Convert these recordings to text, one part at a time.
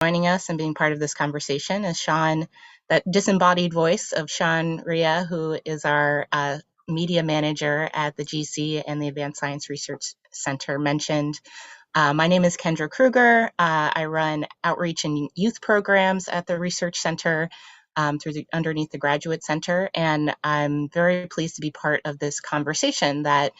joining us and being part of this conversation is Sean, that disembodied voice of Sean Ria, who is our media manager at the GC and the Advanced Science Research Center mentioned. My name is Kendra Kruger. I run outreach and youth programs at the Research Center underneath the Graduate Center, and I'm very pleased to be part of this conversation that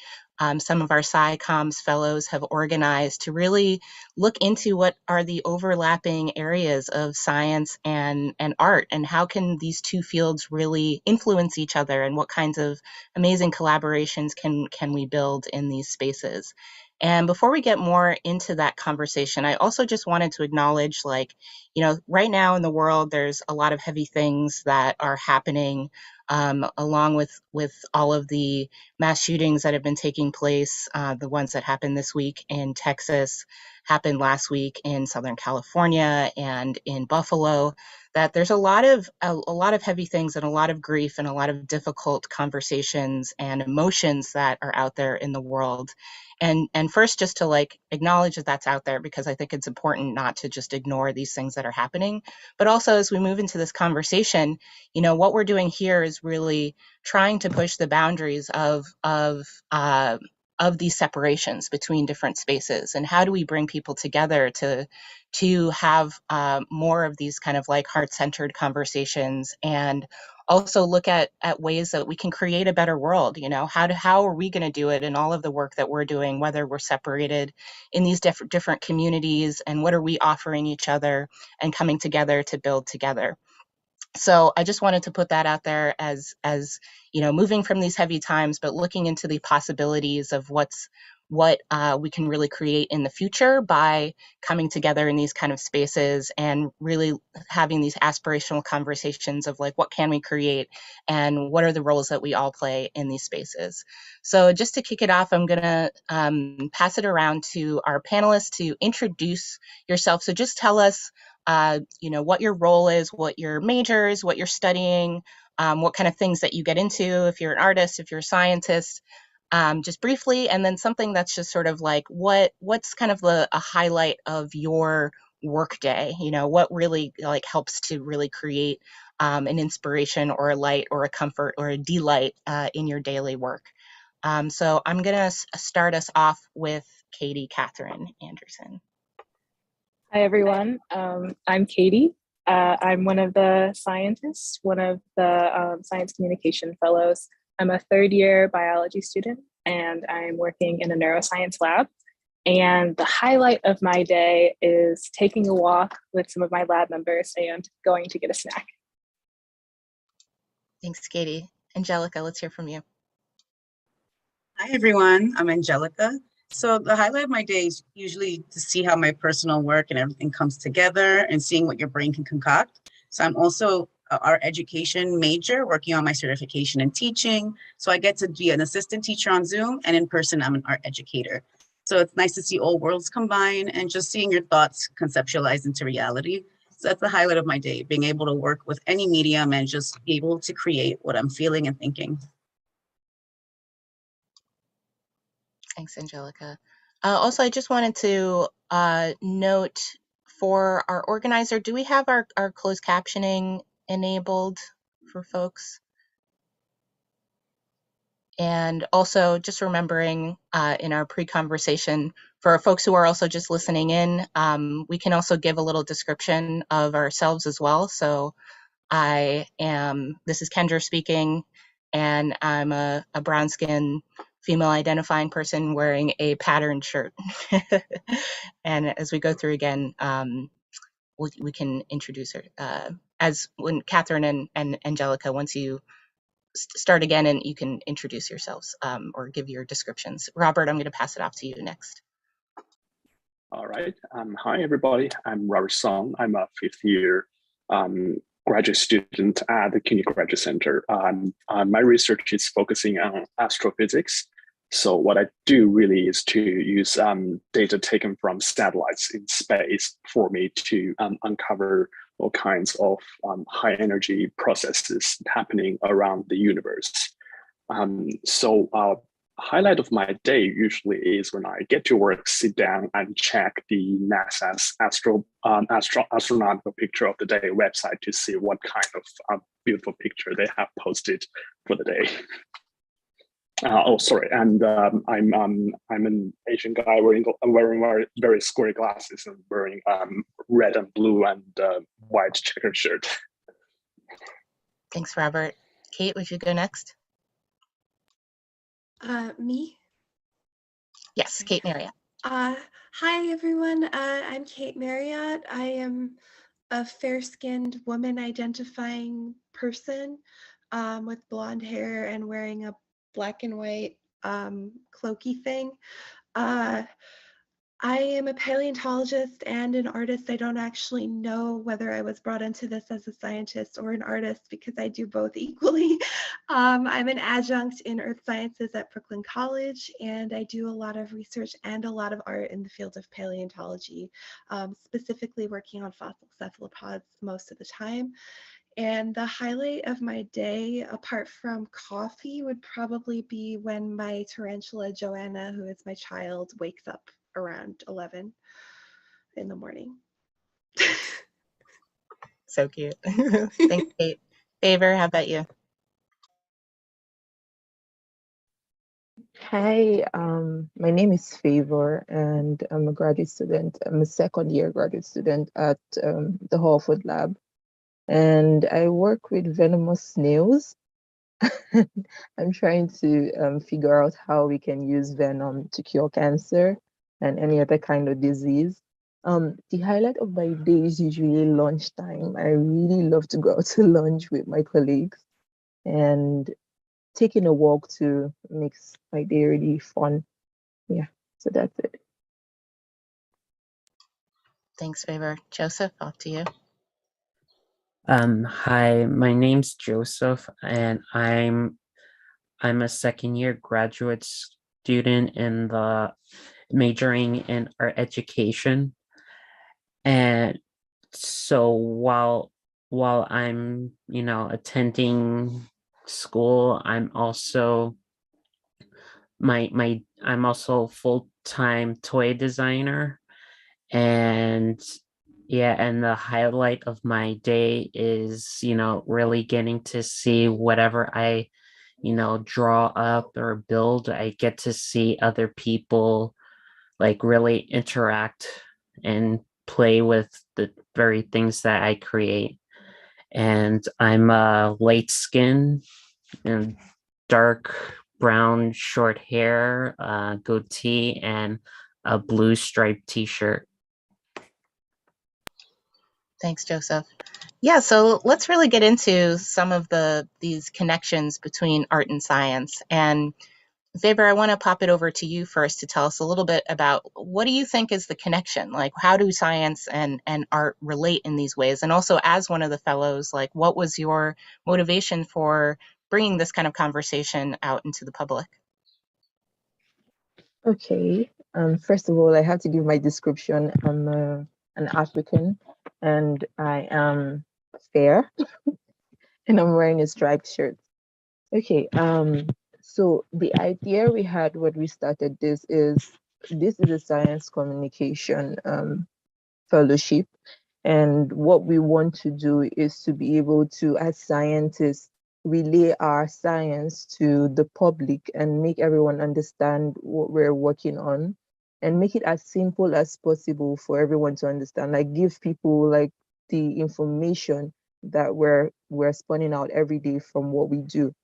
some of our SciCom's fellows have organized to really look into what are the overlapping areas of science and art, and how can these two fields really influence each other, and what kinds of amazing collaborations can we build in these spaces. And before we get more into that conversation, I also just wanted to acknowledge, right now in the world, there's a lot of heavy things that are happening, along with all of the mass shootings that have been taking place. The ones that happened this week in Texas, happened last week in Southern California and in Buffalo. That there's a lot of heavy things and a lot of grief and a lot of difficult conversations and emotions that are out there in the world. And first, just to acknowledge that that's out there, because I think it's important not to just ignore these things that are happening. But also, as we move into this conversation, what we're doing here is really trying to push the boundaries of these separations between different spaces, and how do we bring people together to have more of these kind of heart-centered conversations, and also look at ways that we can create a better world. How are we going to do it in all of the work that we're doing, whether we're separated in these different communities, and what are we offering each other and coming together to build together. So I just wanted to put that out there as moving from these heavy times, but looking into the possibilities of what we can really create in the future by coming together in these kind of spaces, and really having these aspirational conversations of what can we create and what are the roles that we all play in these spaces. So just to kick it off, I'm gonna pass it around to our panelists to introduce yourself. So just tell us what your role is, what your major is, what you're studying, what kind of things that you get into, if you're an artist, if you're a scientist, just briefly, and then something that's just sort of what's kind of a highlight of your work day, what really helps to really create an inspiration or a light or a comfort or a delight in your daily work. So I'm gonna start us off with Katie Catherine Anderson. Hi, everyone. I'm Katie. I'm one of the scientists, one of the science communication fellows. I'm a third-year biology student, and I'm working in a neuroscience lab. And the highlight of my day is taking a walk with some of my lab members and going to get a snack. Thanks, Katie. Angelica, let's hear from you. Hi, everyone. I'm Angelica. So the highlight of my day is usually to see how my personal work and everything comes together and seeing what your brain can concoct. So I'm also our education major, working on my certification in teaching. So I get to be an assistant teacher on Zoom, and in person, I'm an art educator. So it's nice to see all worlds combine and just seeing your thoughts conceptualized into reality. So that's the highlight of my day, being able to work with any medium and just be able to create what I'm feeling and thinking. Thanks, Angelica. Also, I just wanted to note for our organizer, do we have our closed captioning enabled for folks? And also just remembering in our pre-conversation, for our folks who are also just listening in, we can also give a little description of ourselves as well. So this is Kendra speaking, and I'm a brown skin female identifying person wearing a patterned shirt. And as we go through again, we can introduce her as when Catherine and Angelica, once you start again, and you can introduce yourselves or give your descriptions. Robert, I'm going to pass it off to you next. All right. Hi, everybody. I'm Robert Song. I'm a fifth-year graduate student at the CUNY Graduate Center. My research is focusing on astrophysics. So what I do really is to use data taken from satellites in space for me to uncover all kinds of high energy processes happening around the universe. So highlight of my day usually is when I get to work, sit down and check the NASA's astronautical picture of the day website to see what kind of beautiful picture they have posted for the day. Oh, sorry, and I'm an Asian guy wearing very square glasses and wearing red and blue and white checkered shirt. Thanks, Robert. Kate, would you go next? Me? Yes, Kate Marriott. Hi, everyone. I'm Kate Marriott. I am a fair-skinned woman identifying person with blonde hair and wearing a black and white cloaky thing. I am a paleontologist and an artist. I don't actually know whether I was brought into this as a scientist or an artist because I do both equally. I'm an adjunct in earth sciences at Brooklyn College, and I do a lot of research and a lot of art in the field of paleontology, specifically working on fossil cephalopods most of the time. And the highlight of my day, apart from coffee, would probably be when my tarantula, Joanna, who is my child, wakes up around 11 in the morning. So cute. Thanks, Kate. Favor, how about you? Hi, my name is Favor, and I'm a graduate student. I'm a second-year graduate student at the Harvard Lab, and I work with venomous snails. I'm trying to figure out how we can use venom to cure cancer and any other kind of disease. The highlight of my day is usually lunchtime. I really love to go out to lunch with my colleagues, and taking a walk too makes my day really fun. Yeah, so that's it. Thanks, Favor. Joseph, off to you. Hi, my name's Joseph, and I'm a second-year graduate student in the majoring in art education. And so while I'm, attending school, I'm also I'm also a full-time toy designer. And yeah, and the highlight of my day is, really getting to see whatever I, draw up or build. I get to see other people like really interact and play with the very things that I create. And I'm light skin and dark brown short hair, goatee, and a blue striped t-shirt. Thanks, Joseph. Yeah, so let's really get into some of these connections between art and science. And Faber, I want to pop it over to you first to tell us a little bit about what do you think is the connection? Like, how do science and art relate in these ways? And also, as one of the fellows, like, what was your motivation for bringing this kind of conversation out into the public? Okay. First of all, I have to give my description. I'm an African, and I am fair, and I'm wearing a striped shirt. Okay. So the idea we had when we started this is a science communication fellowship, and what we want to do is to be able to, as scientists, relay our science to the public and make everyone understand what we're working on, and make it as simple as possible for everyone to understand. Like, give people like the information that we're spawning out every day from what we do.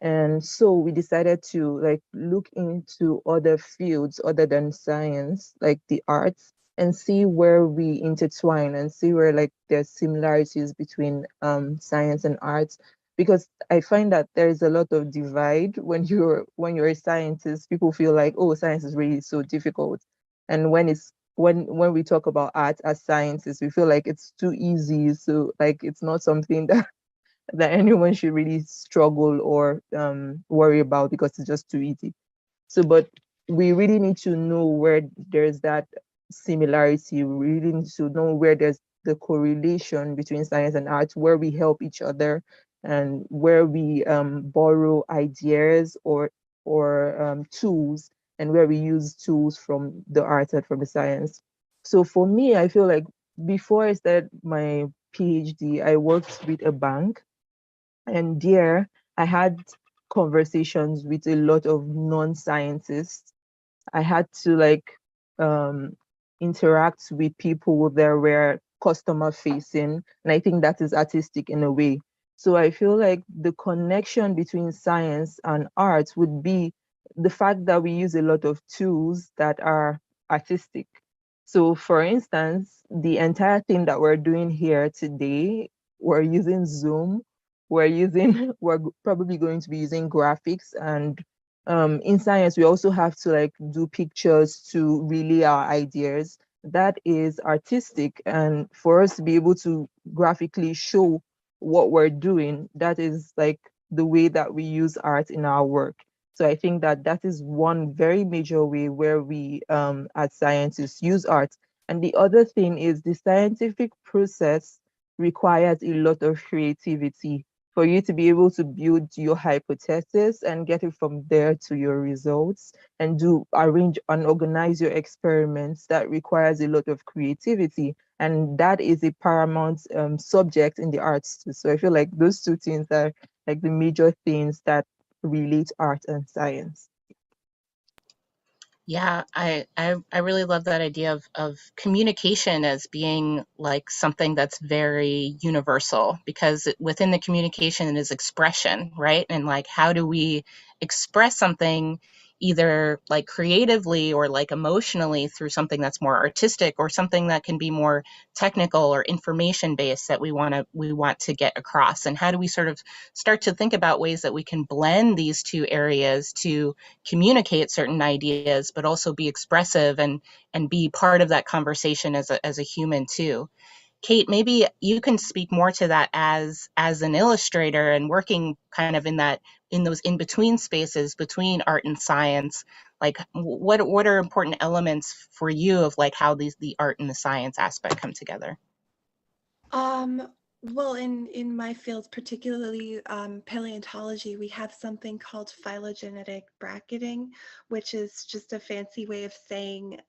And so we decided to like look into other fields other than science, like the arts, and see where we intertwine and see where like there's similarities between science and arts. Because I find that there is a lot of divide when you're a scientist. People feel like, oh, science is really so difficult. And when we talk about art as scientists, we feel like it's too easy. So like it's not something that anyone should really struggle or worry about because it's just too easy. So, but we really need to know where there's that similarity. We really need to know where there's the correlation between science and art, where we help each other and where we borrow ideas or or tools, and where we use tools from the art and from the science. So for me, I feel like before I started my PhD, I worked with a bank, and there I had conversations with a lot of non-scientists. I had to like um, interact with people that were customer facing, and I think that is artistic in a way. So I feel like the connection between science and art would be the fact that we use a lot of tools that are artistic. So for instance, the entire thing that we're doing here today, we're using Zoom, we're probably going to be using graphics, and in science we also have to like do pictures to relay our ideas. That is artistic, and for us to be able to graphically show what we're doing, that is like the way that we use art in our work. So I think that that is one very major way where we as scientists use art. And the other thing is the scientific process requires a lot of creativity for you to be able to build your hypothesis and get it from there to your results, and do arrange and organize your experiments. That requires a lot of creativity, and that is a paramount subject in the arts too. So I feel like those two things are like the major things that relate art and science. Yeah, I really love that idea of communication as being like something that's very universal, because within the communication is expression, right? And like, how do we express something either like creatively or like emotionally through something that's more artistic, or something that can be more technical or information based that we want to get across? And how do we sort of start to think about ways that we can blend these two areas to communicate certain ideas, but also be expressive and be part of that conversation as a human too? Kate, maybe you can speak more to that as an illustrator and working kind of in those in between spaces between art and science. Like, what are important elements for you of like how the art and the science aspect come together? Um, well, in my field, particularly paleontology, we have something called phylogenetic bracketing, which is just a fancy way of saying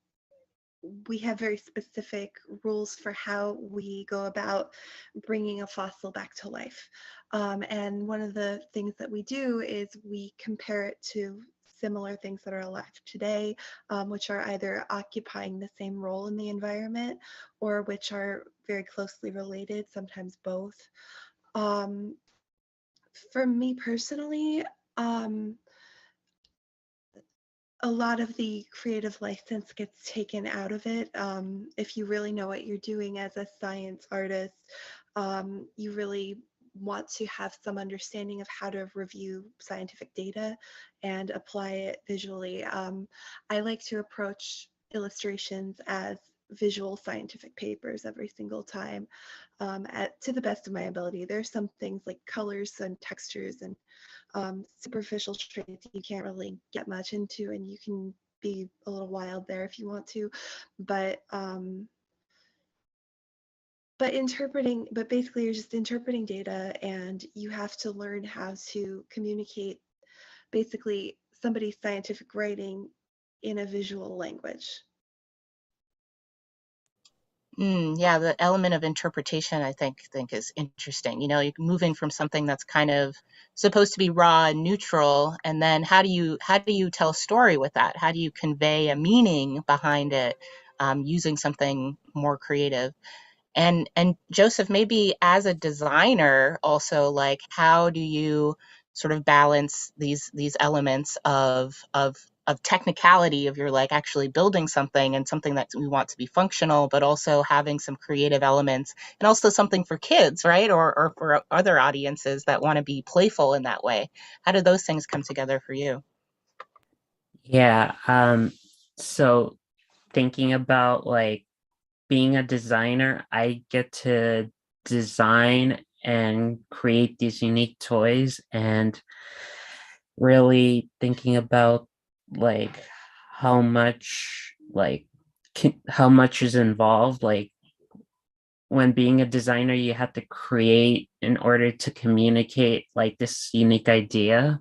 we have very specific rules for how we go about bringing a fossil back to life. And one of the things that we do is we compare it to similar things that are alive today, which are either occupying the same role in the environment or which are very closely related, sometimes both. Um, for me personally, um, a lot of the creative license gets taken out of it. If you really know what you're doing as a science artist, you really want to have some understanding of how to review scientific data and apply it visually. I like to approach illustrations as visual scientific papers every single time, to the best of my ability. There's some things like colors and textures and superficial traits you can't really get much into, and you can be a little wild there if you want to, but basically you're just interpreting data, and you have to learn how to communicate basically somebody's scientific writing in a visual language. Yeah, the element of interpretation I think is interesting. You know, you're moving from something that's kind of supposed to be raw and neutral, and then how do you tell a story with that? How do you convey a meaning behind it, using something more creative? And Joseph, maybe as a designer also, like, how do you sort of balance these elements of technicality of you're like actually building something and something that we want to be functional, but also having some creative elements and also something for kids, right? Or for other audiences that want to be playful in that way. How do those things come together for you? Yeah. So thinking about like being a designer, I get to design and create these unique toys, and really thinking about like how much like how much is involved. Like when being a designer, you have to create in order to communicate like this unique idea.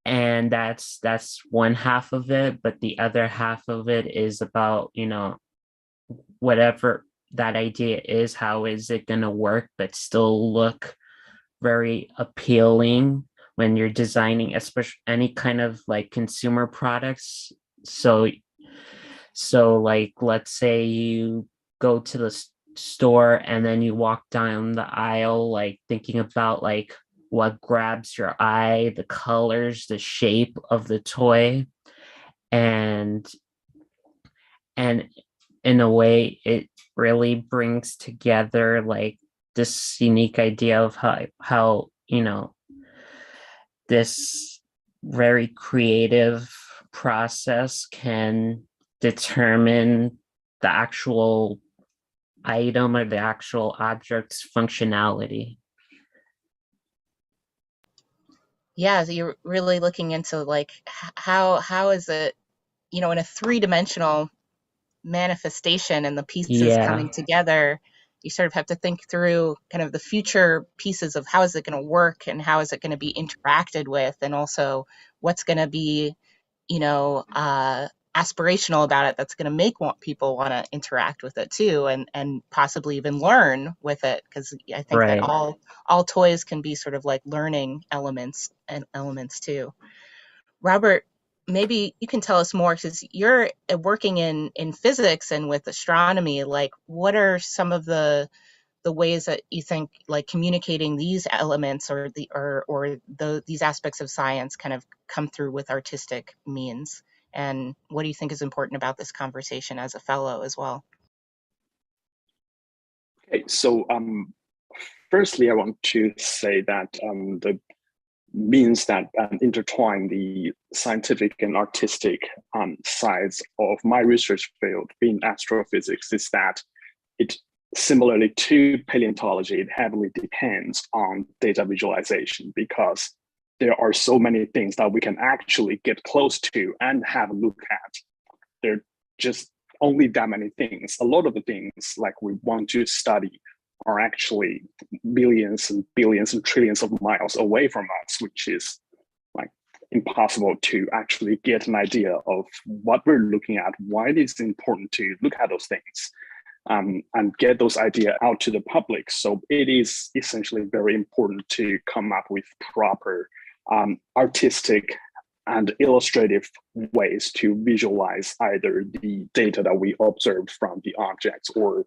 and that's one half of it, but the other half of it is about, you know, whatever that idea is, how is it going to work but still look very appealing when you're designing, especially any kind of like consumer products. So like, let's say you go to the store and then you walk down the aisle, like thinking about like what grabs your eye, the colors, the shape of the toy. And in a way, it really brings together like this unique idea of how you know, this very creative process can determine the actual item or the actual object's functionality. Yeah, so you're really looking into like how is it, you know, in a three-dimensional manifestation and the pieces coming Yeah, together. You sort of have to think through kind of the future pieces of how is it going to work and how is it going to be interacted with, and also what's going to be, you know, aspirational about it that's going to make people want to interact with it too, and possibly even learn with it, because I think that right. all toys can be sort of like learning elements too. Robert, maybe you can tell us more, because you're working in physics and with astronomy. Like, what are some of the ways that you think like communicating these elements or these aspects of science kind of come through with artistic means? And what do you think is important about this conversation as a fellow as well? Okay, so firstly, I want to say that the means that intertwine the scientific and artistic sides of my research field in astrophysics is that it, similarly to paleontology, it heavily depends on data visualization, because there are so many things that we can actually get close to and have a look at. There are just only that many things. A lot of the things like we want to study are actually billions and billions and trillions of miles away from us, which is like impossible to actually get an idea of what we're looking at, why it is important to look at those things, and get those ideas out to the public. So it is essentially very important to come up with proper artistic and illustrative ways to visualize either the data that we observe from the objects or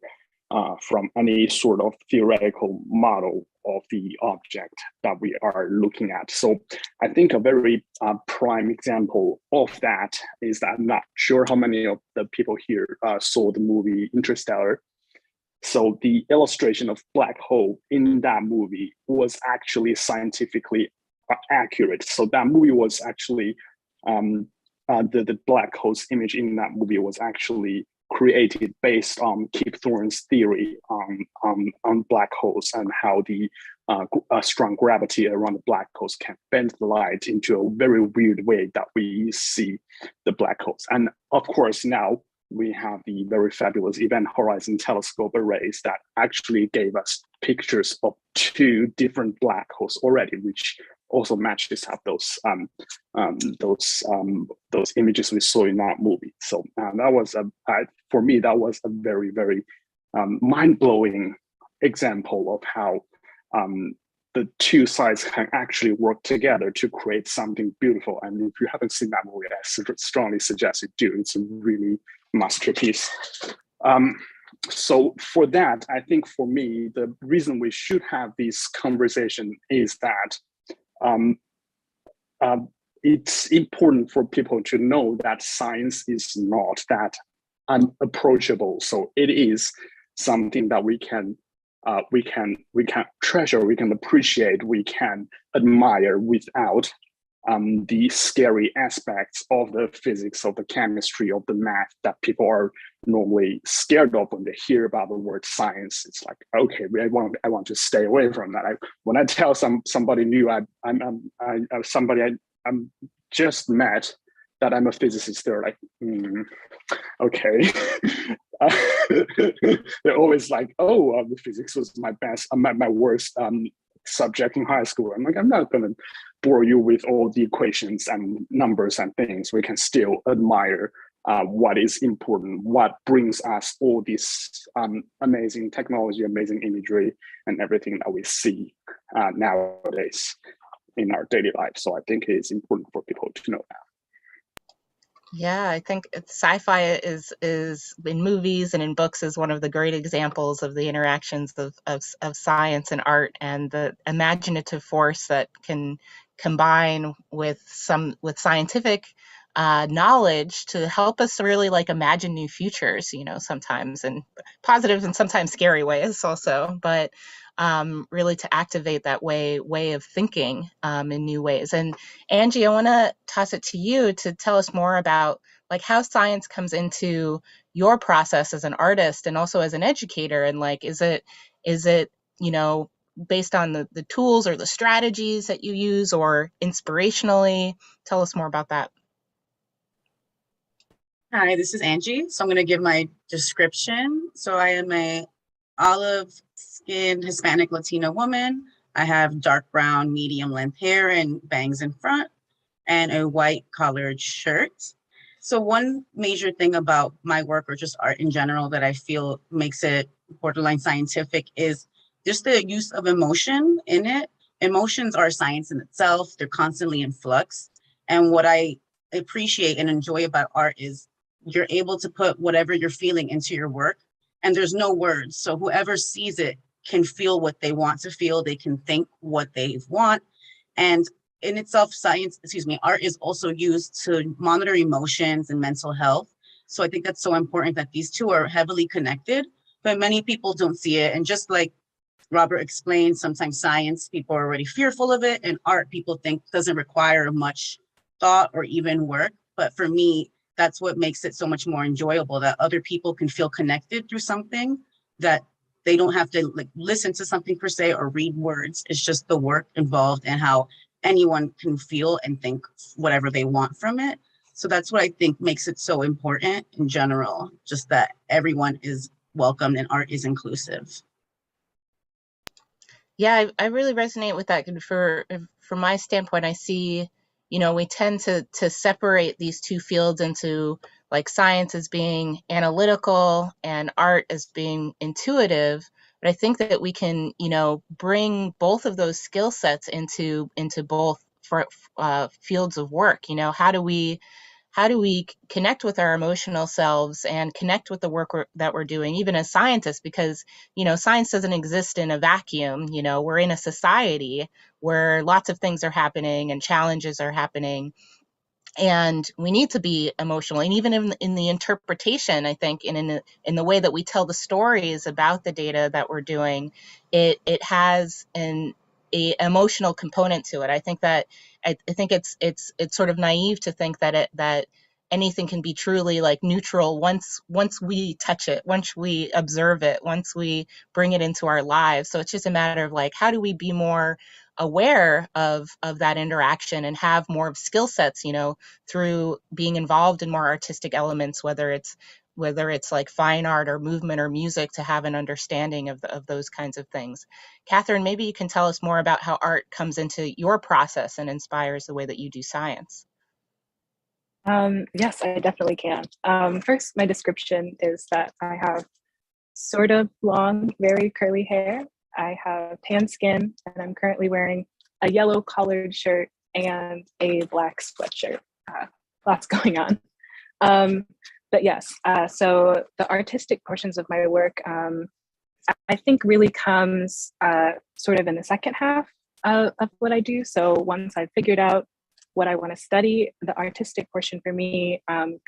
from any sort of theoretical model of the object that we are looking at. So I think a very prime example of that is that I'm not sure how many of the people here saw the movie Interstellar. So the illustration of black hole in that movie was actually scientifically accurate. So that movie was actually, the black hole's image in that movie was actually created based on Kip Thorne's theory on black holes and how the strong gravity around the black holes can bend the light into a very weird way that we see the black holes. And of course, now we have the very fabulous Event Horizon Telescope arrays that actually gave us pictures of two different black holes already, which also matches up those images we saw in that movie. So that was for me, that was a very, very mind-blowing example of how the two sides can actually work together to create something beautiful. And if you haven't seen that movie, I strongly suggest you do. It's a really masterpiece. So for that, I think for me, the reason we should have this conversation is that it's important for people to know that science is not that unapproachable. So it is something that we can treasure, we can appreciate, we can admire without the scary aspects of the physics, of the chemistry, of the math that people are normally scared of when they hear about the word science. It's like, okay, I want to stay away from that. When I tell somebody new, somebody I'm just met that I'm a physicist, they're like, okay. They're always like, oh, physics was my worst subject in high school. I'm like, I'm not going to bore you with all the equations and numbers and things. We can still admire what is important, what brings us all this amazing technology, amazing imagery, and everything that we see nowadays in our daily life. So I think it's important for people to know that. Yeah, I think sci-fi is in movies and in books is one of the great examples of the interactions of science and art, and the imaginative force that can combine with scientific knowledge to help us really like imagine new futures, you know, sometimes in positive and sometimes scary ways also, but really to activate that way of thinking in new ways. And Angie, I want to toss it to you to tell us more about like how science comes into your process as an artist and also as an educator, and like is it you know, based on the tools or the strategies that you use, or inspirationally? Tell us more about that. Hi, this is Angie. So I'm going to give my description. So I am a olive-skinned Hispanic Latina woman. I have dark brown, medium length hair and bangs in front, and a white collared shirt. So one major thing about my work, or just art in general, that I feel makes it borderline scientific is just the use of emotion in it. Emotions are science in itself. They're constantly in flux. And what I appreciate and enjoy about art is you're able to put whatever you're feeling into your work, and there's no words. So whoever sees it can feel what they want to feel. They can think what they want. And in itself, art is also used to monitor emotions and mental health. So I think that's so important that these two are heavily connected, but many people don't see it. And just like Robert explained, sometimes science, people are already fearful of it, and art, people think doesn't require much thought or even work. But for me, that's what makes it so much more enjoyable, that other people can feel connected through something, that they don't have to like listen to something per se or read words. It's just the work involved and how anyone can feel and think whatever they want from it. So that's what I think makes it so important in general, just that everyone is welcomed and art is inclusive. Yeah, I really resonate with that. From my standpoint, I see, you know, we tend to separate these two fields into like science as being analytical and art as being intuitive. But I think that we can, you know, bring both of those skill sets into both fields of work. You know, how do we connect with our emotional selves and connect with the work that we're doing, even as scientists? Because, you know, science doesn't exist in a vacuum. You know, we're in a society where lots of things are happening and challenges are happening, and we need to be emotional. And even in the interpretation, I think, and in the way that we tell the stories about the data that we're doing, it has a emotional component to it. I think that I think it's sort of naive to think that anything can be truly like neutral once we touch it, once we observe it, once we bring it into our lives. So it's just a matter of like, how do we be more aware of that interaction and have more of skill sets, you know, through being involved in more artistic elements, whether it's like fine art or movement or music, to have an understanding of those kinds of things. Catherine, maybe you can tell us more about how art comes into your process and inspires the way that you do science. Yes, I definitely can. First, my description is that I have sort of long, very curly hair. I have tan skin, and I'm currently wearing a yellow collared shirt and a black sweatshirt. Lots going on. But yes, so the artistic portions of my work, I think really comes sort of in the second half of what I do. So once I've figured out what I want to study, the artistic portion for me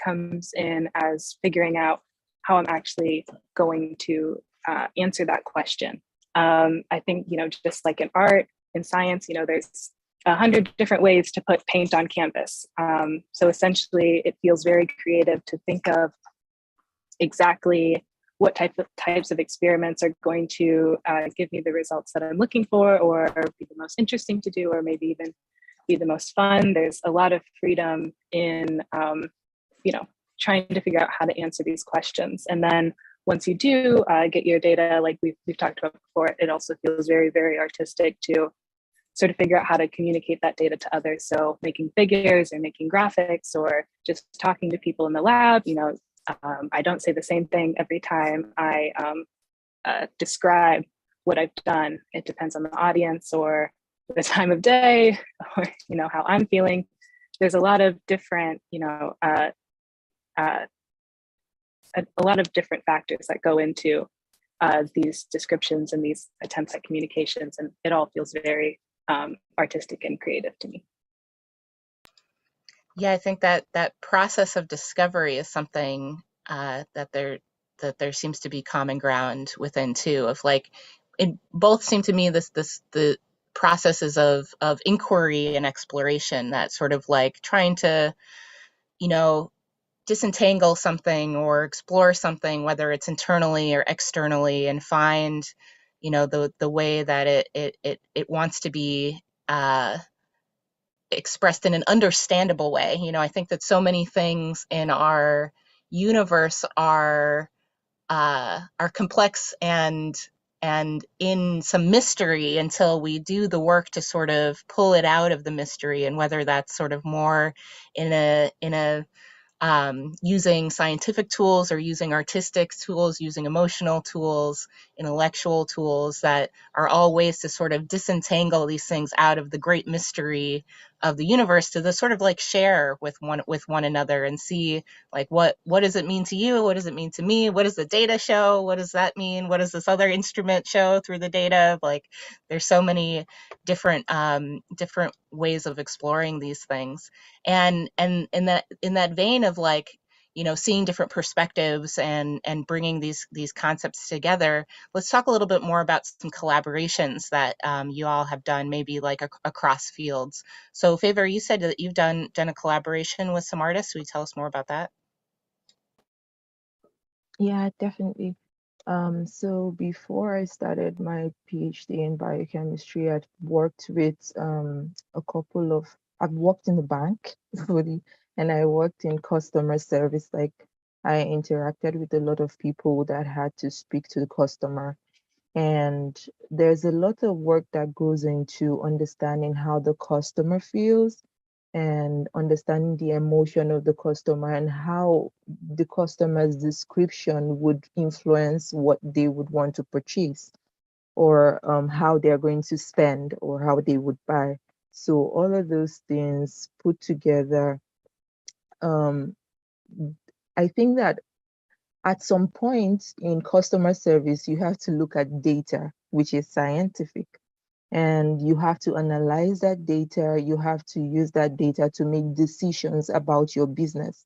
comes in as figuring out how I'm actually going to answer that question. I think, you know, just like in art, in science, you know, there's 100 different ways to put paint on canvas. So essentially, it feels very creative to think of exactly what types of experiments are going to give me the results that I'm looking for, or be the most interesting to do, or maybe even be the most fun. There's a lot of freedom in, you know, trying to figure out how to answer these questions. And then once you do get your data, like we've talked about before, it also feels very, very artistic to sort of figure out how to communicate that data to others. So making figures or making graphics or just talking to people in the lab, I don't say the same thing every time I describe what I've done. It depends on the audience or the time of day or, how I'm feeling. There's a lot of different, a lot of different factors that go into these descriptions and these attempts at communications, and it all feels very artistic and creative to me. Yeah, I think that process of discovery is something that there seems to be common ground within too. Of like, it both seem to me the processes of inquiry and exploration, that sort of like trying to, disentangle something or explore something, whether it's internally or externally, and find, the way that it wants to be expressed in an understandable way. I think that so many things in our universe are complex and in some mystery until we do the work to sort of pull it out of the mystery, and whether that's sort of more in a using scientific tools or using artistic tools, using emotional tools, intellectual tools, that are all ways to sort of disentangle these things out of the great mystery of the universe, to the sort of like share with one another and see like what does it mean to you, what does it mean to me, what does the data show, what does that mean, what does this other instrument show through the data. Like, there's so many different ways of exploring these things. And in that vein of like, seeing different perspectives and bringing these concepts together, let's talk a little bit more about some collaborations that you all have done, maybe like across fields. So Favor, you said that you've done a collaboration with some artists. Will you tell us more about that? Yeah, definitely. So before I started my PhD in biochemistry, I'd worked with I've worked in the bank fully, and I worked in customer service. Like, I interacted with a lot of people that had to speak to the customer. And there's a lot of work that goes into understanding how the customer feels and understanding the emotion of the customer and how the customer's description would influence what they would want to purchase, or how they're going to spend, or how they would buy. So all of those things put together, I think that at some point in customer service, you have to look at data, which is scientific, and you have to analyze that data. You have to use that data to make decisions about your business.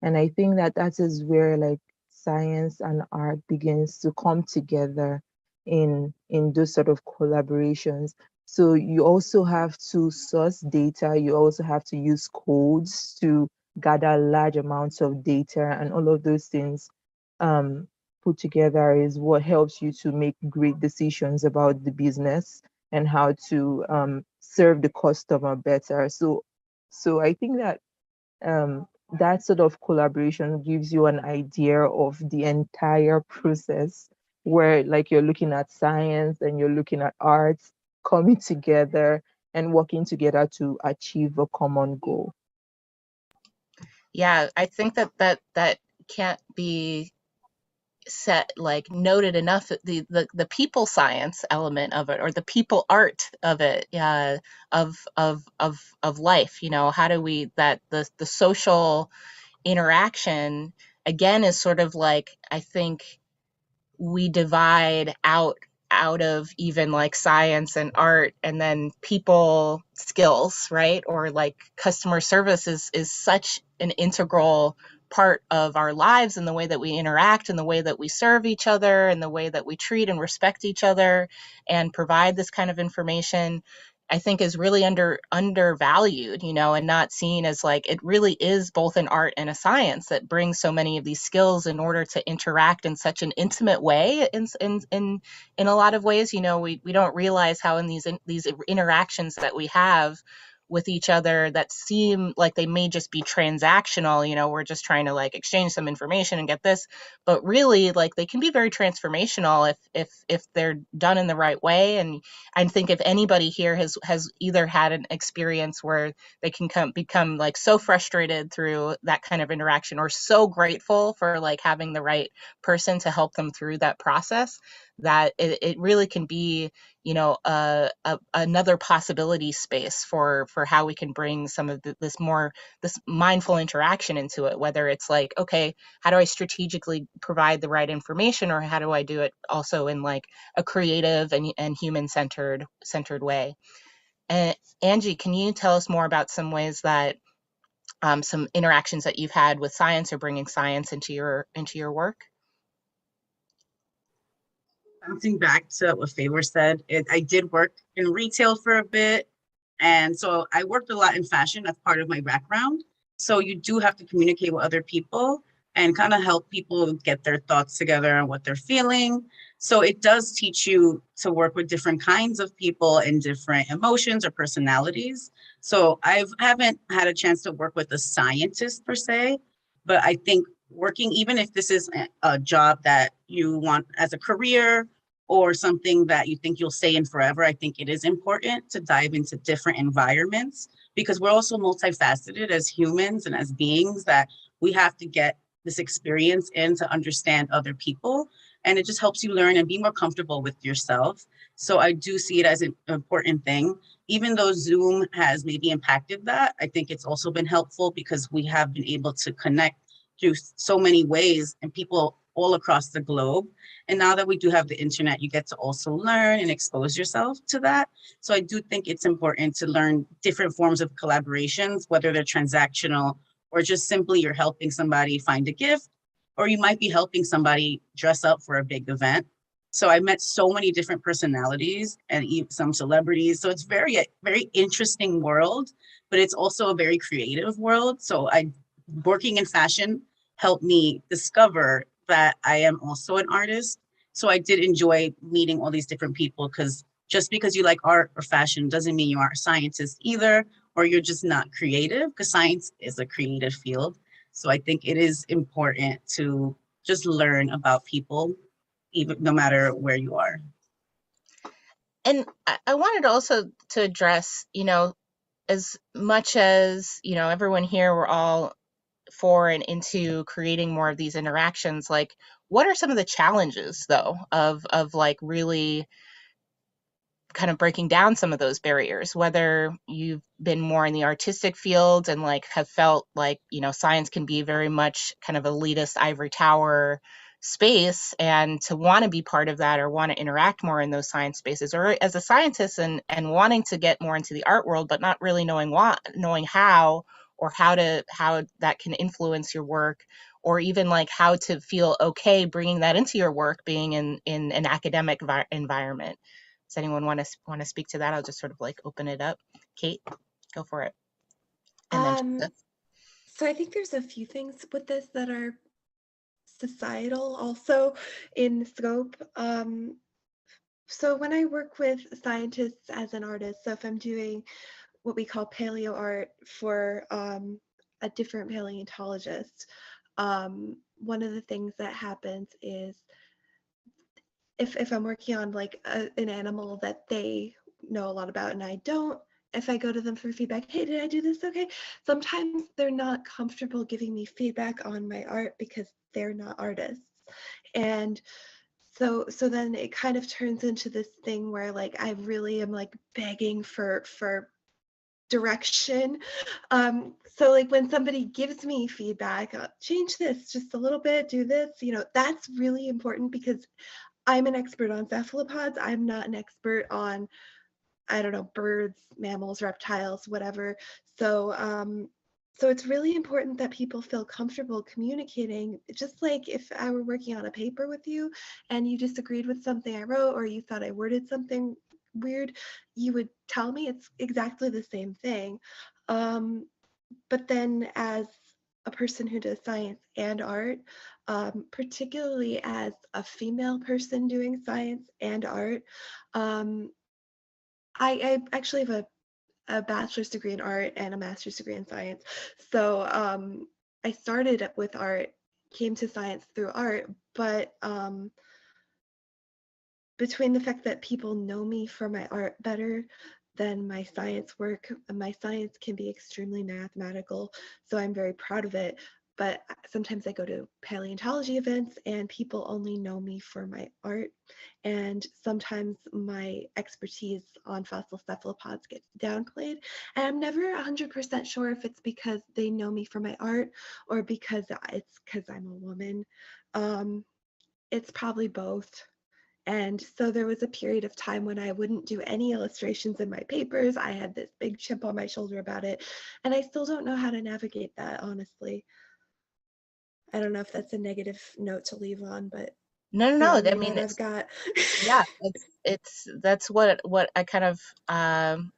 And I think that is where like science and art begins to come together in those sort of collaborations. So you also have to source data. You also have to use codes to gather large amounts of data, and all of those things put together is what helps you to make great decisions about the business and how to serve the customer better. So I think that that sort of collaboration gives you an idea of the entire process, where like you're looking at science and you're looking at arts coming together and working together to achieve a common goal. Yeah, I think that can't be set like noted enough, the people science element of it, or the people art of it, of life. How do we, that the social interaction again is sort of like, I think we divide out of even like science and art, and then people skills, right? Or like customer service is such an integral part of our lives, and the way that we interact, and the way that we serve each other, and the way that we treat and respect each other and provide this kind of information, I think is really undervalued, and not seen as like, it really is both an art and a science that brings so many of these skills in order to interact in such an intimate way. In a lot of ways, we don't realize how in these interactions that we have with each other that seem like they may just be transactional, we're just trying to like exchange some information and get this, but really like they can be very transformational if they're done in the right way. And I think if anybody here has either had an experience where they can become like so frustrated through that kind of interaction, or so grateful for like having the right person to help them through that process, that it really can be, another possibility space for how we can bring some of this mindful interaction into it, whether it's like, okay, how do I strategically provide the right information, or how do I do it also in like a creative and human centered way. And Angie, can you tell us more about some ways that some interactions that you've had with science, or bringing science into your work? Bouncing back to what Favor said, I did work in retail for a bit. And so I worked a lot in fashion. That's part of my background. So you do have to communicate with other people and kind of help people get their thoughts together and what they're feeling. So it does teach you to work with different kinds of people and different emotions or personalities. So I haven't had a chance to work with a scientist per se, but I think working, even if this is a job that you want as a career or something that you think you'll stay in forever, I think it is important to dive into different environments, because we're also multifaceted as humans and as beings, that we have to get this experience in to understand other people. And it just helps you learn and be more comfortable with yourself. So I do see it as an important thing. Even though Zoom has maybe impacted that, I think it's also been helpful because we have been able to connect through so many ways and people all across the globe. And now that we do have the internet, you get to also learn and expose yourself to that. So I do think it's important to learn different forms of collaborations, whether they're transactional or just simply you're helping somebody find a gift, or you might be helping somebody dress up for a big event. So I met so many different personalities and even some celebrities. So it's very interesting world, but it's also a very creative world. So working in fashion helped me discover that I am also an artist. So I did enjoy meeting all these different people, because just because you like art or fashion doesn't mean you are a scientist either, or you're just not creative, because science is a creative field. So I think it is important to just learn about people, even no matter where you are. And I wanted also to address, as much as, everyone here, we're all for and into creating more of these interactions, like what are some of the challenges though of like really kind of breaking down some of those barriers, whether you've been more in the artistic field and like have felt like, science can be very much kind of elitist ivory tower space, and to want to be part of that or want to interact more in those science spaces, or as a scientist and wanting to get more into the art world, but not really knowing how, or how that can influence your work, or even like how to feel okay bringing that into your work, being in an academic environment. Does anyone want to speak to that? I'll just sort of like open it up. Kate, go for it. And then so I think there's a few things with this that are societal also in scope. So when I work with scientists as an artist, so if I'm doing what we call paleo art for a different paleontologist, one of the things that happens is if I'm working on like an animal that they know a lot about and I don't, if I go to them for feedback, hey, did I do this okay? Sometimes they're not comfortable giving me feedback on my art because they're not artists. And so then it kind of turns into this thing where like I really am like begging for direction. So like when somebody gives me feedback, change this just a little bit, do this, that's really important, because I'm an expert on cephalopods. I'm not an expert on, I don't know, birds, mammals, reptiles, whatever. So so it's really important that people feel comfortable communicating. Just like if I were working on a paper with you and you disagreed with something I wrote, or you thought I worded something weird, you would tell me. It's exactly the same thing. But then as a person who does science and art, particularly as a female person doing science and art, I actually have a bachelor's degree in art and a master's degree in science. So I started with art, came to science through art, but between the fact that people know me for my art better than my science work, my science can be extremely mathematical, so I'm very proud of it. But sometimes I go to paleontology events and people only know me for my art. And sometimes my expertise on fossil cephalopods gets downplayed. And I'm never 100% sure if it's because they know me for my art or because it's because I'm a woman. It's probably both. And so there was a period of time when I wouldn't do any illustrations in my papers. I had this big chip on my shoulder about it. And I still don't know how to navigate that, honestly. I don't know if that's a negative note to leave on, but No. I mean, what I've got. yeah, that's what I kind of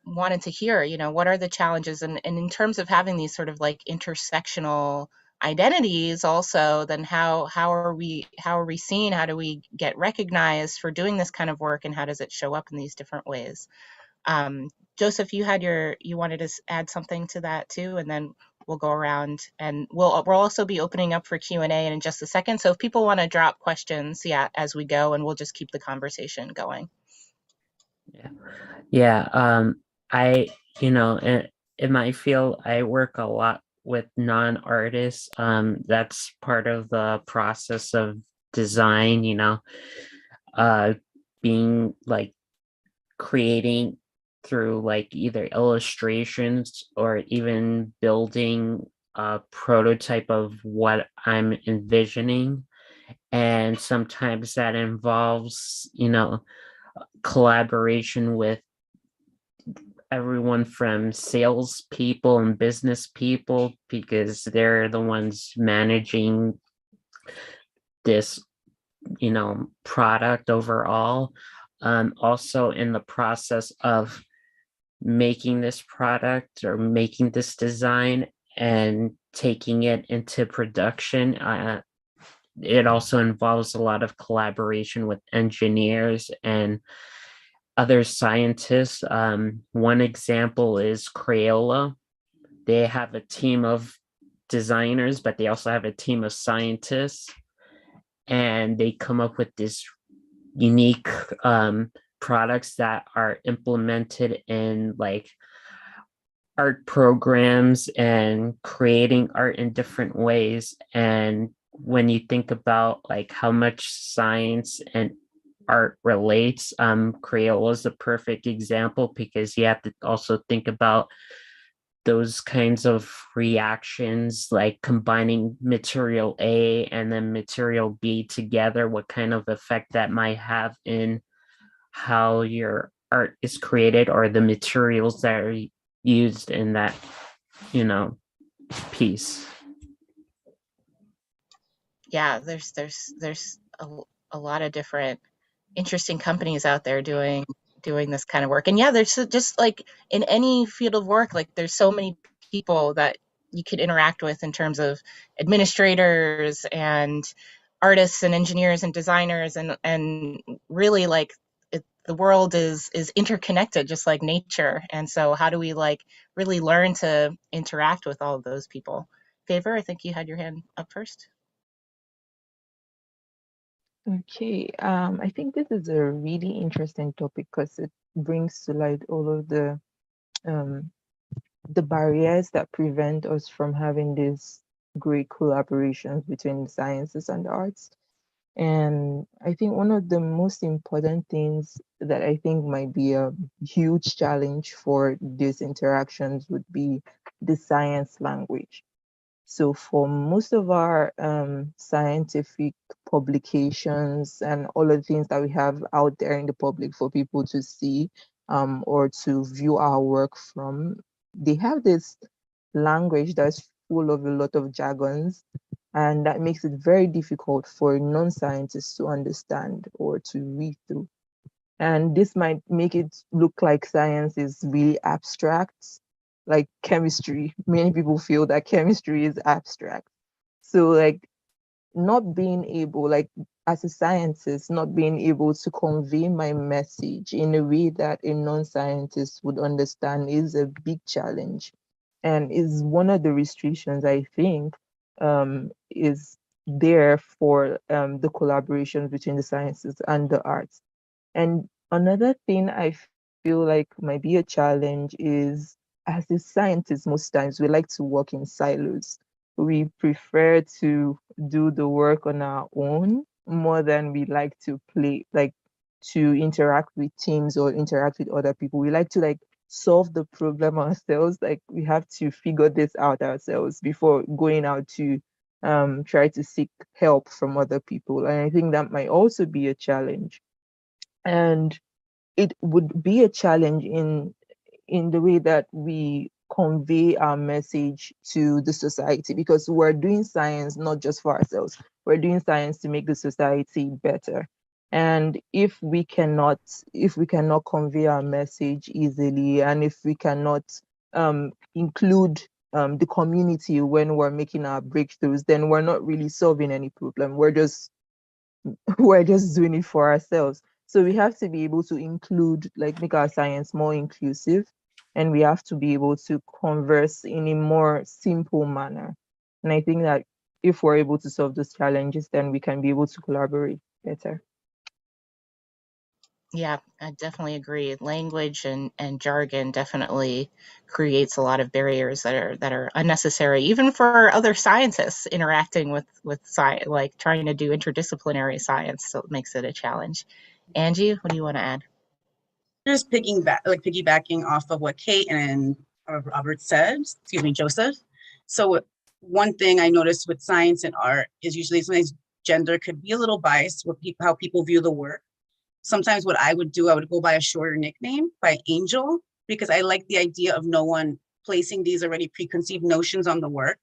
wanted to hear. What are the challenges, and in terms of having these sort of like intersectional identities, also, then how are we seen? How do we get recognized for doing this kind of work, and how does it show up in these different ways? Joseph, you wanted to add something to that too, and then we'll go around, and we'll also be opening up for Q&A in just a second. So if people want to drop questions, as we go, and we'll just keep the conversation going. I in my field, I work a lot with non-artists. That's part of the process of design, being like creating through like either illustrations or even building a prototype of what I'm envisioning. And sometimes that involves, collaboration with everyone from sales people and business people, because they're the ones managing this, product overall. Also in the process of making this product or making this design and taking it into production, it also involves a lot of collaboration with engineers and other scientists. One example is Crayola. They have a team of designers, but they also have a team of scientists, and they come up with this unique products that are implemented in like art programs and creating art in different ways. And when you think about like how much science and art relates, Crayola is the perfect example, because you have to also think about those kinds of reactions, like combining material A and then material B together, what kind of effect that might have in how your art is created or the materials that are used in that, piece. Yeah, there's a lot of different interesting companies out there doing this kind of work. And there's just like in any field of work, like there's so many people that you could interact with in terms of administrators and artists and engineers and designers, and really like the world is interconnected, just like nature. And so how do we like really learn to interact with all of those people? Favor, I think you had your hand up first. Okay, I think this is a really interesting topic because it brings to light all of the barriers that prevent us from having these great collaborations between the sciences and the arts. And I think one of the most important things that I think might be a huge challenge for these interactions would be the science language. So for most of our scientific publications and all of the things that we have out there in the public for people to see or to view our work from, they have this language that's full of a lot of jargons, and that makes it very difficult for non-scientists to understand or to read through. And this might make it look like science is really abstract, like chemistry. Many people feel that chemistry is abstract. So like not being able, like as a scientist, not being able to convey my message in a way that a non-scientist would understand is a big challenge, and is one of the restrictions I think is there for the collaboration between the sciences and the arts. And another thing I feel like might be a challenge is, as a scientist, most times we like to work in silos. We prefer to do the work on our own more than we like to play, like to interact with teams or interact with other people. We like to like solve the problem ourselves. Like we have to figure this out ourselves before going out to try to seek help from other people. And I think that might also be a challenge. And it would be a challenge in the way that we convey our message to the society, because we're doing science not just for ourselves, we're doing science to make the society better. And if we cannot convey our message easily, and if we cannot include the community when we're making our breakthroughs, then we're not really solving any problem. We're just doing it for ourselves. So we have to be able to include, like make our science more inclusive, and we have to be able to converse in a more simple manner. And I think that if we're able to solve those challenges, then we can be able to collaborate better. Yeah, I definitely agree. Language and jargon definitely creates a lot of barriers that are unnecessary, even for other scientists interacting with science, like trying to do interdisciplinary science. So it makes it a challenge. Angie, what do you want to add? Just piggybacking off of what Kate and Robert said, excuse me, Joseph. So one thing I noticed with science and art is usually sometimes gender could be a little biased with people, how people view the work. Sometimes what I would do, I would go by a shorter nickname, by Angel, because I like the idea of no one placing these already preconceived notions on the work,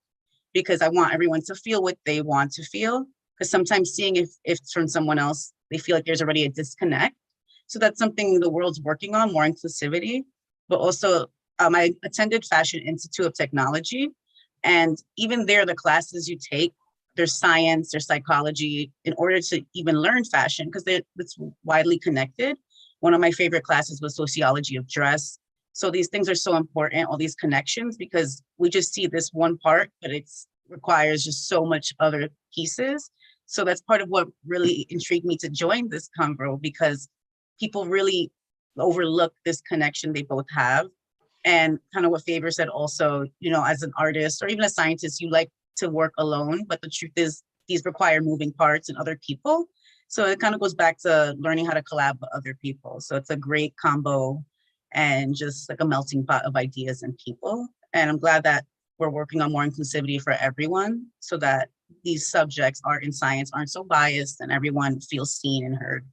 because I want everyone to feel what they want to feel. Because sometimes seeing if it's from someone else, they feel like there's already a disconnect. So that's something the world's working on, more inclusivity. But also, I attended Fashion Institute of Technology, and even there, the classes you take, there's science, there's psychology, in order to even learn fashion, because it's widely connected. One of my favorite classes was sociology of dress. So these things are so important, all these connections, because we just see this one part, but it requires just so much other pieces. So that's part of what really intrigued me to join this convo, because people really overlook this connection they both have. And kind of what Faber said also, as an artist or even a scientist, you like to work alone, but the truth is these require moving parts and other people. So it kind of goes back to learning how to collab with other people. So it's a great combo and just like a melting pot of ideas and people. And I'm glad that we're working on more inclusivity for everyone, so that these subjects, art and science, aren't so biased and everyone feels seen and heard.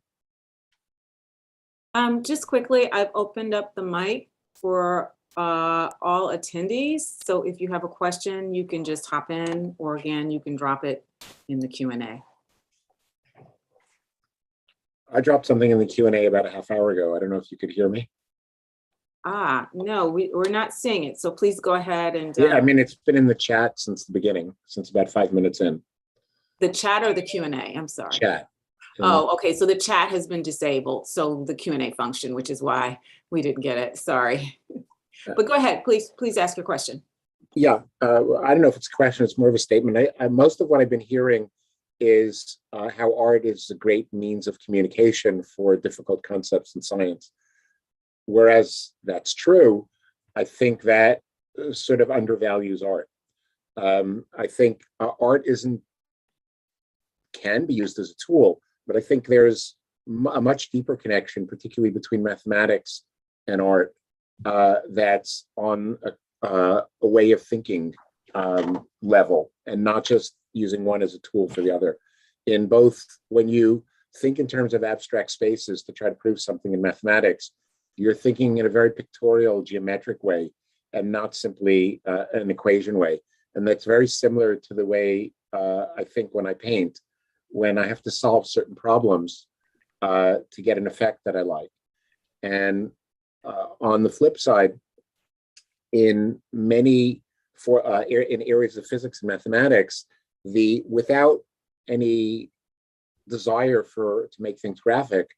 Just quickly, I've opened up the mic for all attendees. So if you have a question, you can just hop in, or again, you can drop it in the Q&A. I dropped something in the Q&A about a half hour ago. I don't know if you could hear me. No, we're not seeing it. So please go ahead and. Yeah, I mean, it's been in the chat since the beginning, since about 5 minutes in. The chat or the Q&A? I'm sorry. Chat. Oh, okay. So the chat has been disabled. So the Q&A function, which is why we didn't get it. Sorry. But go ahead, please ask your question. Yeah, I don't know if it's a question, it's more of a statement. Most of what I've been hearing is how art is a great means of communication for difficult concepts in science. Whereas that's true, I think that sort of undervalues art. I think art can be used as a tool, but I think there's a much deeper connection, particularly between mathematics and art, that's on a way of thinking level, and not just using one as a tool for the other. In both, when you think in terms of abstract spaces to try to prove something in mathematics, you're thinking in a very pictorial, geometric way, and not simply an equation way. And that's very similar to the way I think when I paint, when I have to solve certain problems to get an effect that I like. And on the flip side, in many in areas of physics and mathematics, without any desire to make things graphic,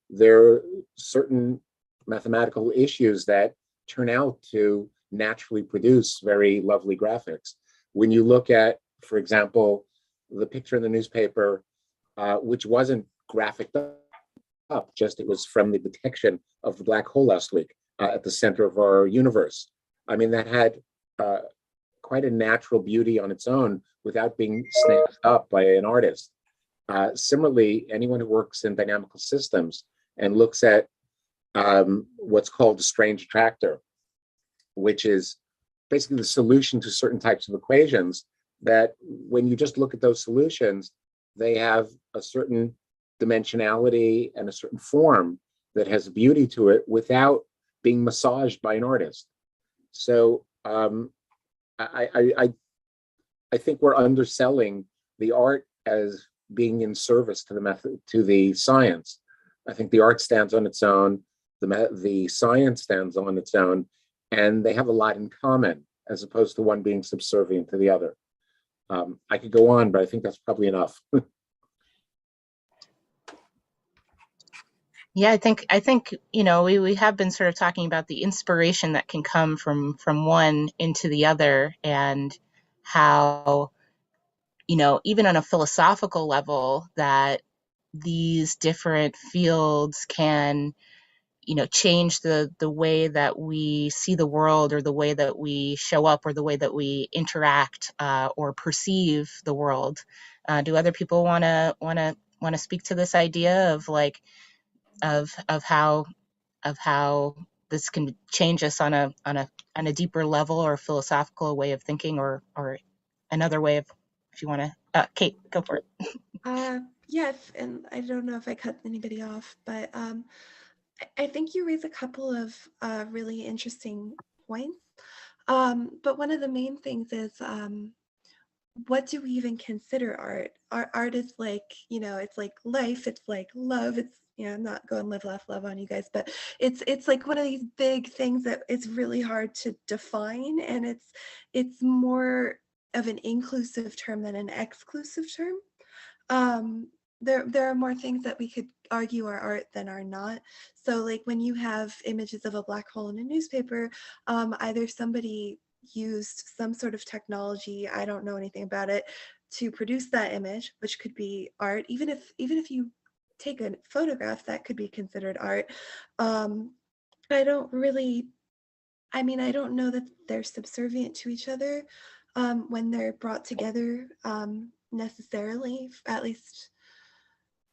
there are certain mathematical issues that turn out to naturally produce very lovely graphics. When you look at, for example, the picture in the newspaper, which wasn't graphic up, just it was from the detection of the black hole last week at the center of our universe. I mean, that had quite a natural beauty on its own without being snatched up by an artist. Similarly, anyone who works in dynamical systems and looks at what's called the strange attractor, which is basically the solution to certain types of equations, that when you just look at those solutions, they have a certain dimensionality and a certain form that has beauty to it without being massaged by an artist. So I think we're underselling the art as being in service to the method, to the science. I think the art stands on its own, the science stands on its own, and they have a lot in common as opposed to one being subservient to the other. I could go on, but I think that's probably enough. Yeah, I think we have been sort of talking about the inspiration that can come from one into the other, and how even on a philosophical level, that these different fields can change the way that we see the world, or the way that we show up, or the way that we interact or perceive the world. Do other people want to speak to this idea of of how this can change us on a deeper level, or philosophical way of thinking, or another way of, if you want to, Kate, go for it. Yes, and I don't know if I cut anybody off, but I think you raise a couple of really interesting points. But one of the main things is, what do we even consider art? Art is like, it's like life, it's like love, it's, I'm not going live, laugh, love on you guys, but it's like one of these big things that it's really hard to define, and it's more of an inclusive term than an exclusive term. There are more things that we could argue are art than are not. So like when you have images of a black hole in a newspaper, either somebody used some sort of technology, I don't know anything about it, to produce that image, which could be art. Even if you take a photograph, that could be considered art. I don't know that they're subservient to each other when they're brought together necessarily, at least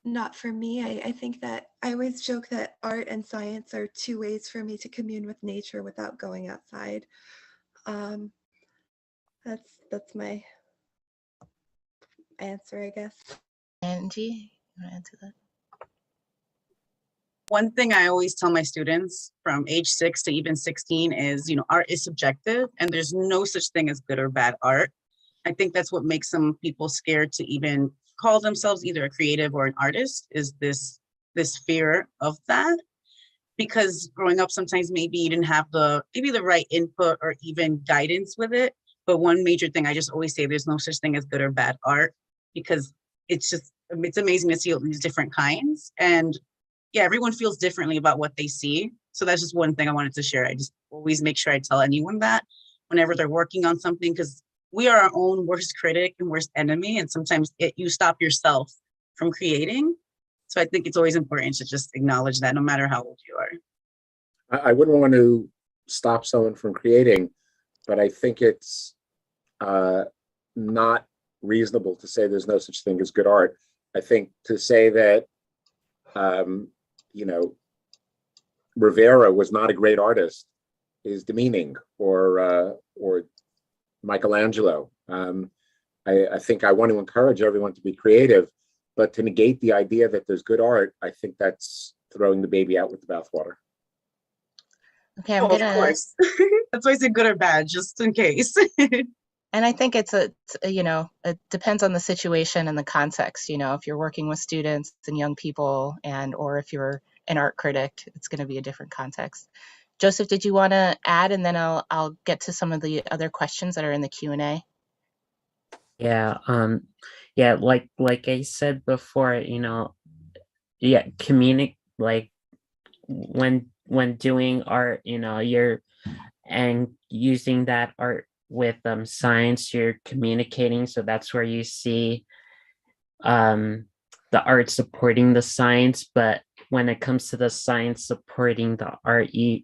not for me. I think that I always joke that art and science are two ways for me to commune with nature without going outside. That's my answer, I guess. Angie, you want to answer that? One thing I always tell my students from age 6 to even 16 is, art is subjective, and there's no such thing as good or bad art. I think that's what makes some people scared to even call themselves either a creative or an artist, is this fear of that. Because growing up, sometimes maybe you didn't have the right input or even guidance with it. But one major thing I just always say, there's no such thing as good or bad art, because it's amazing to see all these different kinds. And yeah, everyone feels differently about what they see. So that's just one thing I wanted to share. I just always make sure I tell anyone that whenever they're working on something, because we are our own worst critic and worst enemy. And sometimes you stop yourself from creating. So I think it's always important to just acknowledge that no matter how old you are. I wouldn't want to stop someone from creating, but I think it's not reasonable to say there's no such thing as good art. I think to say that, Rivera was not a great artist is demeaning, or Michelangelo. I think I want to encourage everyone to be creative, but to negate the idea that there's good art, I think that's throwing the baby out with the bathwater. Okay, Of course. That's why I say good or bad, just in case. And I think it depends on the situation and the context. If you're working with students and young people, or if you're an art critic, it's going to be a different context. Joseph, did you want to add, and then I'll get to some of the other questions that are in the Q&A? Yeah, yeah, like I said before, yeah, like when doing art, you're and using that art with science, you're communicating. So that's where you see um the art supporting the science. But when it comes to the science supporting the art, you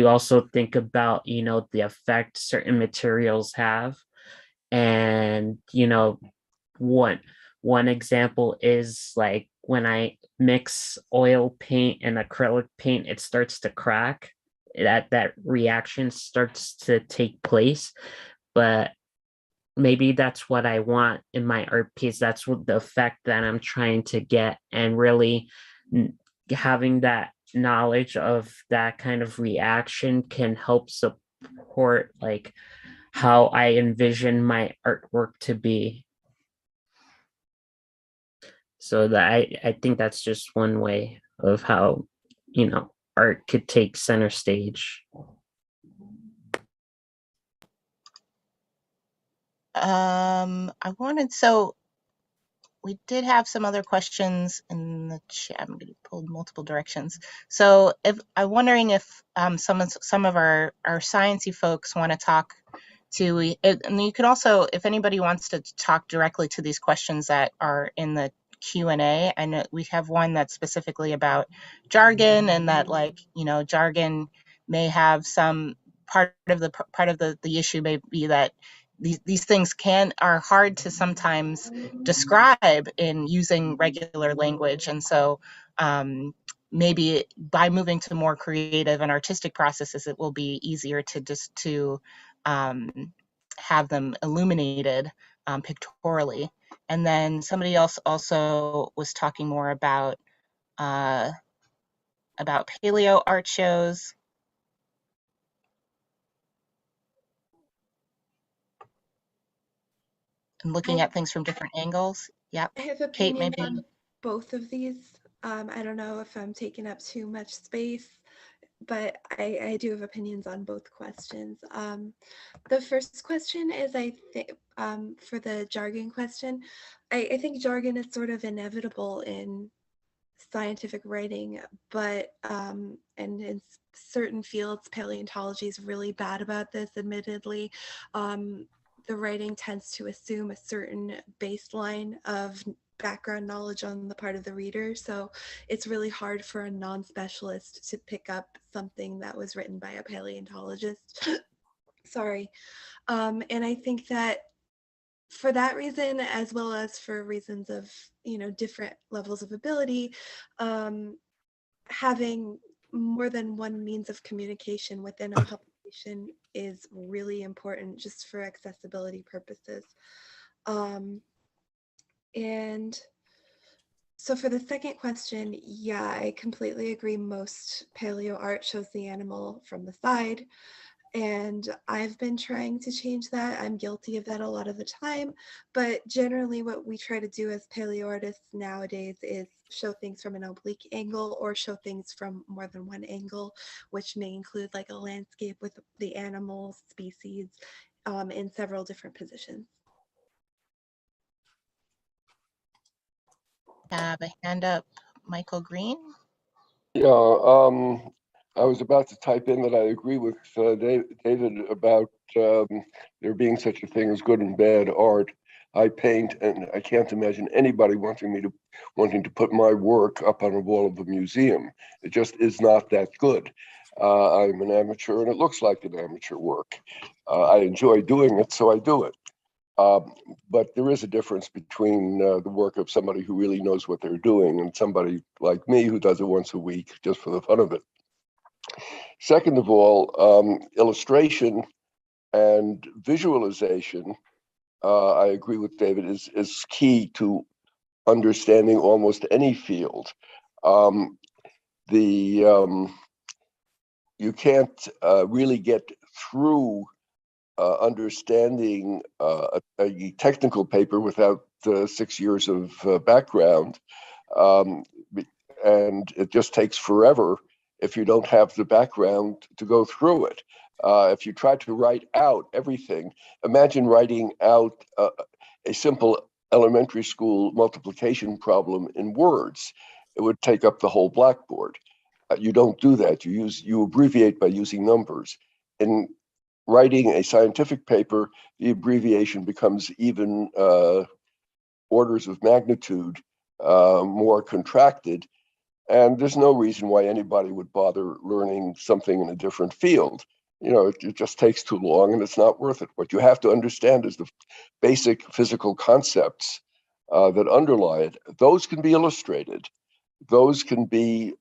also think about the effect certain materials have. And one example is like when I mix oil paint and acrylic paint, it starts to crack. That reaction starts to take place. But maybe that's what I want in my art piece. That's what the effect that I'm trying to get. And really having that knowledge of that kind of reaction can help support like how I envision my artwork to be. So that I think that's just one way of how art could take center stage. So we did have some other questions in the chat. I'm going to pull multiple directions. So I'm wondering if some of our sciencey folks want to talk to, and you can also, if anybody wants to talk directly to these questions that are in the Q&A. I know we have one that's specifically about jargon, and that jargon may have some part of the issue may be that these things are hard to sometimes describe in using regular language. And so maybe by moving to more creative and artistic processes, it will be easier to have them illuminated pictorially. And then somebody else also was talking more about paleo art shows. And looking at things from different angles. Yep. I have Kate, opinions maybe. on both of these. I don't know if I'm taking up too much space, but I do have opinions on both questions. The first question is, I think, for the jargon question, I think jargon is sort of inevitable in scientific writing, but and in certain fields, paleontology is really bad about this, admittedly. The writing tends to assume a certain baseline of background knowledge on the part of the reader, so it's really hard for a non-specialist to pick up something that was written by a paleontologist. Sorry. And I think that for that reason, as well as for reasons of different levels of ability, having more than one means of communication within a publication is really important, just for accessibility purposes. And so for the second question, yeah, I completely agree. Most paleo art shows the animal from the side. And I've been trying to change that. I'm guilty of that a lot of the time. But generally what we try to do as paleo artists nowadays is show things from an oblique angle, or show things from more than one angle, which may include like a landscape with the animal species in several different positions. Have a hand up, Michael Green. Yeah, I was about to type in that I agree with David about there being such a thing as good and bad art. I paint, and I can't imagine anybody wanting to put my work up on a wall of a museum. It just is not that good. I'm an amateur, and it looks like an amateur work. I enjoy doing it, so I do it. But there is a difference between the work of somebody who really knows what they're doing and somebody like me who does it once a week just for the fun of it. Second of all, illustration and visualization, I agree with David, is key to understanding almost any field. You can't really get through understanding a technical paper without 6 years of background. And it just takes forever if you don't have the background to go through it. If you try to write out everything, imagine writing out a simple elementary school multiplication problem in words. It would take up the whole blackboard. You don't do that. You abbreviate by using numbers. In writing a scientific paper, the abbreviation becomes even orders of magnitude more contracted. And there's no reason why anybody would bother learning something in a different field. It just takes too long and it's not worth it. What you have to understand is the basic physical concepts that underlie it. Those can be illustrated. Those can be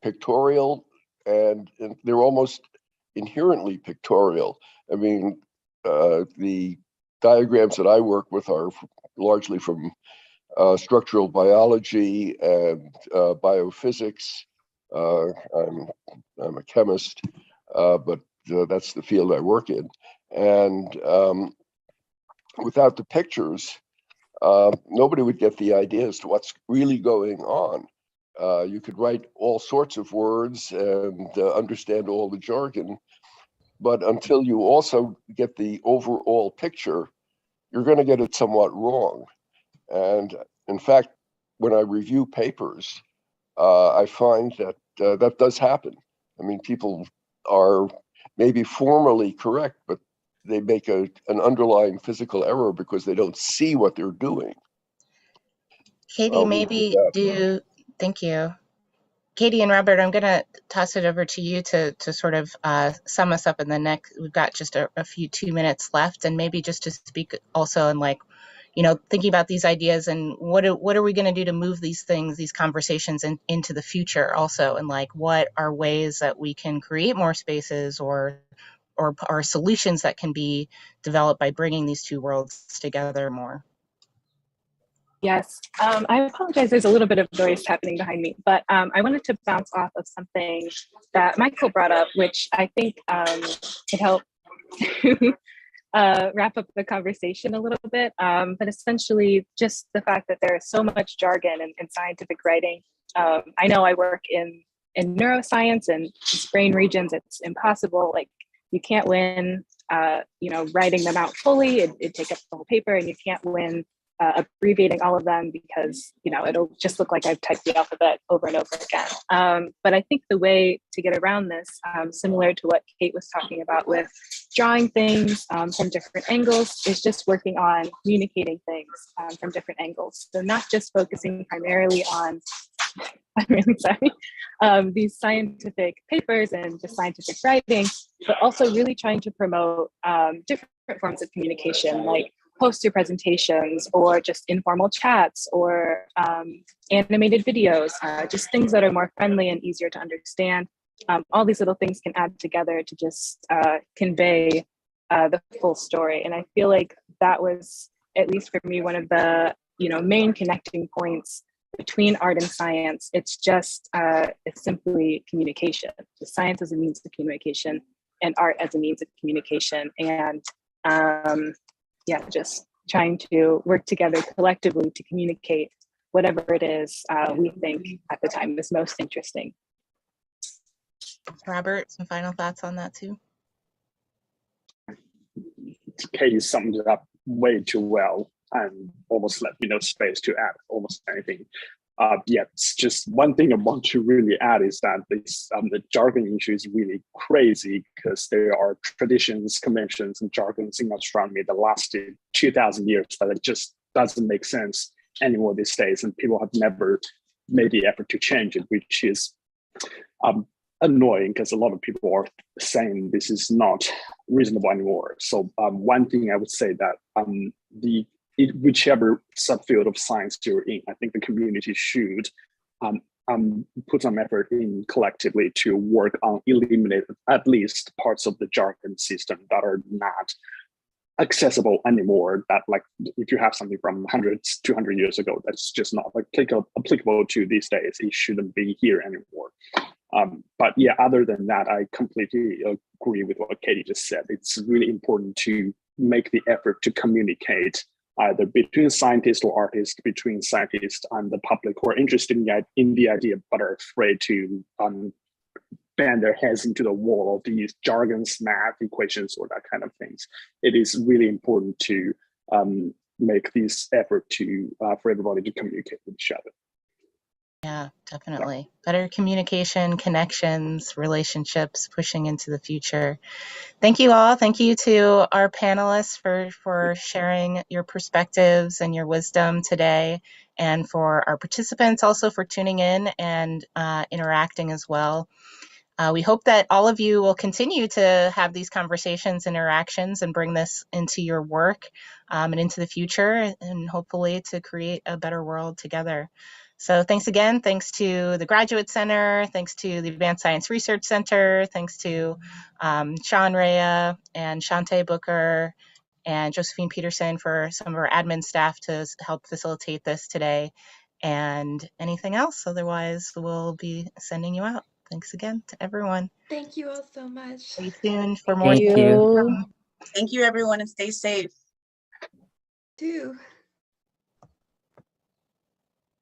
pictorial, and they're almost inherently pictorial. I mean, the diagrams that I work with are largely from structural biology and biophysics. I'm a chemist, but that's the field I work in. And without the pictures, nobody would get the idea as to what's really going on. You could write all sorts of words and understand all the jargon, but until you also get the overall picture, you're going to get it somewhat wrong. And in fact, when I review papers, I find that that does happen. I mean, people are maybe formally correct, but they make an underlying physical error because they don't see what they're doing. Katie, thank you. Katie and Robert, I'm going to toss it over to you to sort of sum us up in the next. We've got just a few 2 minutes left, and maybe just to speak also on thinking about these ideas and what are we going to do to move these conversations into the future also, and what are ways that we can create more spaces or solutions that can be developed by bringing these two worlds together more. Yes, I apologize. There's a little bit of noise happening behind me, but I wanted to bounce off of something that Michael brought up, which I think could help to wrap up the conversation a little bit. But essentially, just the fact that there is so much jargon in scientific writing. I know I work in neuroscience and brain regions. It's impossible. You can't win, writing them out fully. It'd take up the whole paper, and you can't win abbreviating all of them because it'll just look like I've typed the alphabet over and over again. But I think the way to get around this, similar to what Kate was talking about with drawing things from different angles, is just working on communicating things from different angles. So not just focusing primarily on, I'm really sorry, these scientific papers and just scientific writing, but also really trying to promote different forms of communication, like poster presentations or just informal chats or animated videos, just things that are more friendly and easier to understand. All these little things can add together to just convey the full story. And I feel like that was, at least for me, one of the main connecting points between art and science. It's just, it's simply communication. The science as a means of communication and art as a means of communication. And just trying to work together collectively to communicate whatever it is we think at the time is most interesting. Robert, some final thoughts on that too? Katie summed it up way too well and almost left me no space to add almost anything. It's just one thing I want to really add is that this the jargon issue is really crazy because there are traditions, conventions, and jargons in astronomy that lasted 2,000 years that it just doesn't make sense anymore these days, and people have never made the effort to change it, which is annoying because a lot of people are saying this is not reasonable anymore. So one thing I would say that whichever subfield of science you're in, I think the community should put some effort in collectively to work on eliminating at least parts of the jargon system that are not accessible anymore. That if you have something from 200 years ago, that's just not applicable to these days. It shouldn't be here anymore. But yeah, other than that, I completely agree with what Katie just said. It's really important to make the effort to communicate either between scientists or artists, between scientists and the public who are interested in the idea but are afraid to bang their heads into the wall of these jargons, math equations, or that kind of things. It is really important to make this effort to for everybody to communicate with each other. Yeah, definitely. Better communication, connections, relationships, pushing into the future. Thank you all. Thank you to our panelists for sharing your perspectives and your wisdom today, and for our participants also for tuning in and interacting as well. We hope that all of you will continue to have these conversations, interactions, and bring this into your work and into the future, and hopefully to create a better world together. So thanks again. Thanks to the Graduate Center. Thanks to the Advanced Science Research Center. Thanks to Sean Rea and Shante Booker and Josephine Peterson for some of our admin staff to help facilitate this today. And anything else, otherwise we'll be sending you out. Thanks again to everyone. Thank you all so much. Stay tuned for more. Thank you. Thank you, everyone, and stay safe. Too.